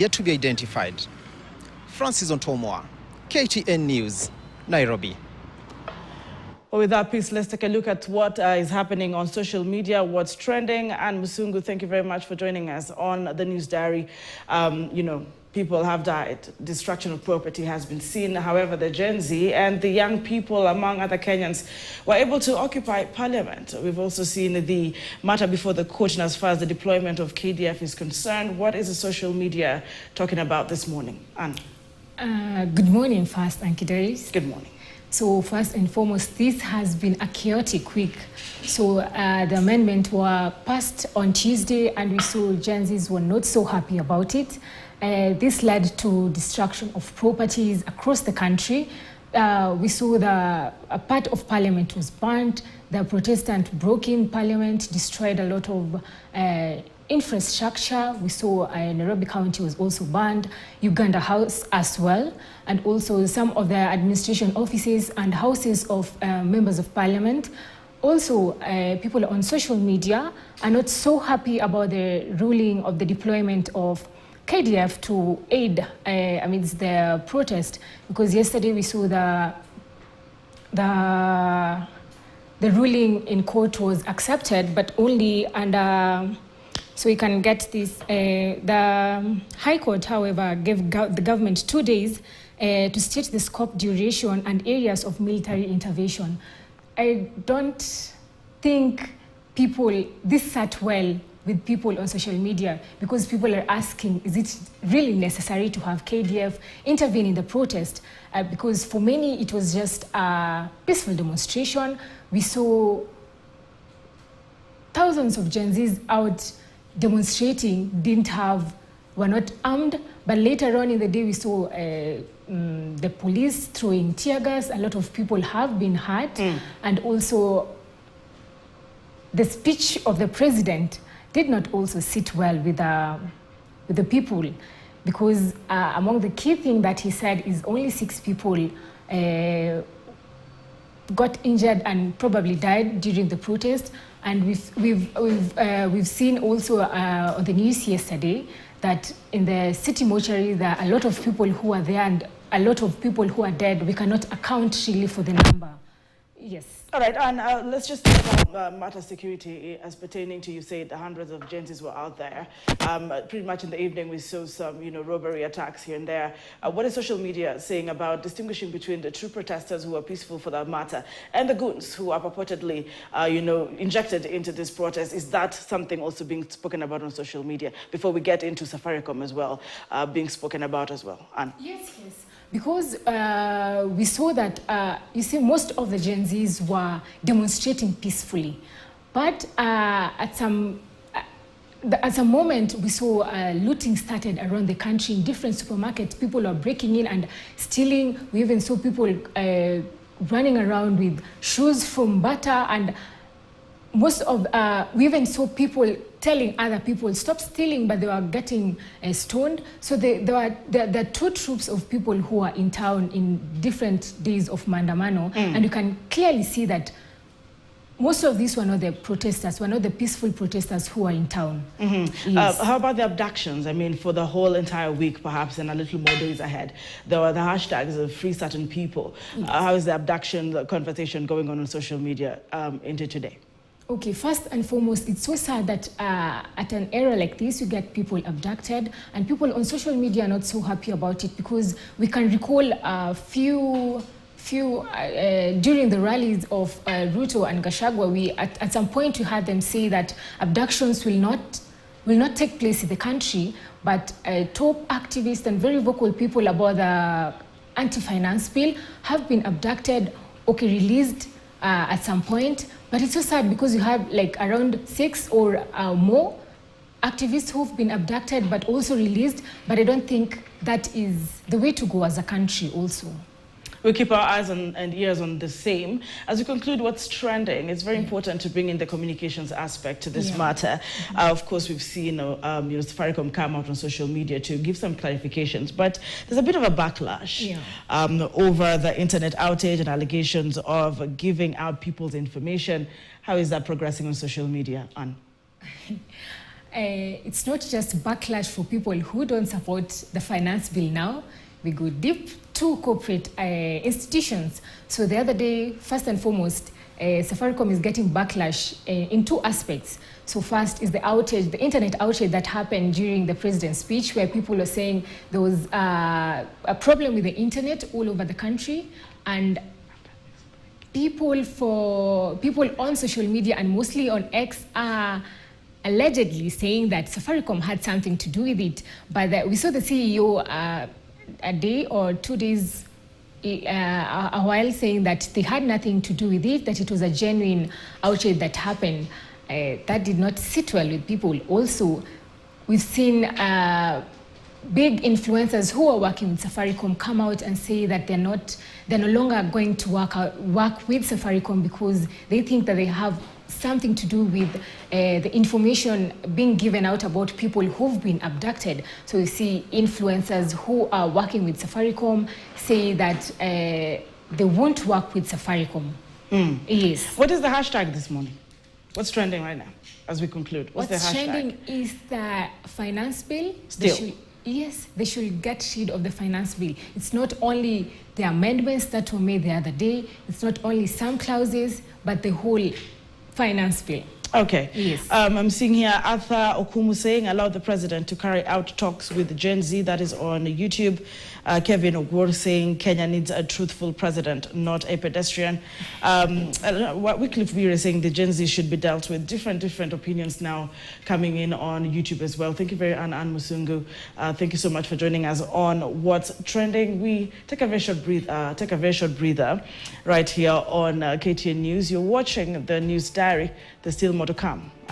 yet to be identified. Francis Ontomoa, KTN News, Nairobi. Well, with that piece, let's take a look at what is happening on social media, what's trending. And Musungu, thank you very much for joining us on the News Diary. People have died. Destruction of property has been seen. However, the Gen Z and the young people, among other Kenyans, were able to occupy Parliament. We've also seen the matter before the court, and as far as the deployment of KDF is concerned, what is the social media talking about this morning? Anne? Good morning, first, Ankidaris. Good morning. So first and foremost, this has been a chaotic week. So the amendment were passed on Tuesday, and we saw Gen Zs were not so happy about it. This led to destruction of properties across the country. We saw a part of Parliament was burnt. The Protestant broke in Parliament, destroyed a lot of infrastructure. We saw Nairobi County was also burned, Uganda House as well, and also some of the administration offices and houses of members of Parliament. Also, people on social media are not so happy about the ruling of the deployment of KDF to aid amidst the protest, because yesterday we saw the ruling in court was accepted, but only under, so we can get this. The High Court, however, gave the government 2 days to state the scope, duration, and areas of military intervention. I don't think this sat well with people on social media, because people are asking, is it really necessary to have KDF intervene in the protest? Because for many, it was just a peaceful demonstration. We saw thousands of Gen Zs out demonstrating, were not armed, but later on in the day, we saw the police throwing tear gas. A lot of people have been hurt, and also the speech of the president did not also sit well with the people, because among the key things that he said is only 6 people got injured and probably died during the protest. And we've seen also on the news yesterday that in the city mortuary there are a lot of people who are there and a lot of people who are dead. We cannot account really for the number. Yes. All right, and let's just talk about matter security as pertaining to, you said, hundreds of Gen Zs were out there. Pretty much in the evening, we saw some, robbery attacks here and there. What is social media saying about distinguishing between the true protesters who are peaceful for that matter and the goons who are purportedly, injected into this protest? Is that something also being spoken about on social media before we get into Safaricom as well, being spoken about as well? Anne? Yes. Because we saw that, most of the Gen Zs were demonstrating peacefully. But at some moment, we saw looting started around the country in different supermarkets. People are breaking in and stealing. We even saw people running around with shoes from Bata, and we even saw people telling other people, stop stealing, but they were getting stoned. So there are 2 troops of people who are in town in different days of Mandamano, and you can clearly see that most of these were not the protesters, were not the peaceful protesters who are in town. Yes. How about the abductions? I mean, for the whole entire week, perhaps, and a little more days ahead, there were the hashtags of free certain people. Yes. How is the abduction conversation going on social media into today? Okay, first and foremost, it's so sad that at an era like this, you get people abducted, and people on social media are not so happy about it, because we can recall a few during the rallies of Ruto and Gachagua, at some point we had them say that abductions will not take place in the country, but top activists and very vocal people about the anti-finance bill have been abducted, released at some point. But it's so sad because you have like around 6 or more activists who've been abducted but also released. But I don't think that is the way to go as a country also. We'll keep our eyes and ears on the same. As we conclude what's trending, it's very important to bring in the communications aspect to this matter. Of course, we've seen Safaricom come out on social media to give some clarifications, but there's a bit of a backlash over the internet outage and allegations of giving out people's information. How is that progressing on social media, Anne? It's not just backlash for people who don't support the finance bill now. We go deep to corporate institutions. So the other day, first and foremost, Safaricom is getting backlash in two aspects. So first is the outage, the internet outage that happened during the president's speech, where people are saying there was a problem with the internet all over the country, and people on social media and mostly on X are allegedly saying that Safaricom had something to do with it. But we saw the CEO a day or 2 days a while saying that they had nothing to do with it, that it was a genuine outage that happened. That did not sit well with people. Also, we've seen big influencers who are working with Safaricom come out and say that they're no longer going to work with Safaricom because they think that they have something to do with the information being given out about people who've been abducted. So you see influencers who are working with Safaricom say that they won't work with Safaricom. Yes. What is the hashtag this morning? What's trending right now as we conclude? What's the hashtag? Trending is the finance bill. Still. Yes, they should get rid of the finance bill. It's not only the amendments that were made the other day, it's not only some clauses, but the whole finance bill. Okay. Yes. I'm seeing here Arthur Okumu saying, allow the president to carry out talks with Gen Z. That is on YouTube. Kevin Ogwor saying Kenya needs a truthful president, not a pedestrian. Wycliffe Weir is saying the Gen Z should be dealt with. Different opinions now coming in on YouTube as well. Thank you very much, Anne Musungu. Thank you so much for joining us on What's Trending. We take a very short breather right here on KTN News. You're watching the News Diary. There's still more to come.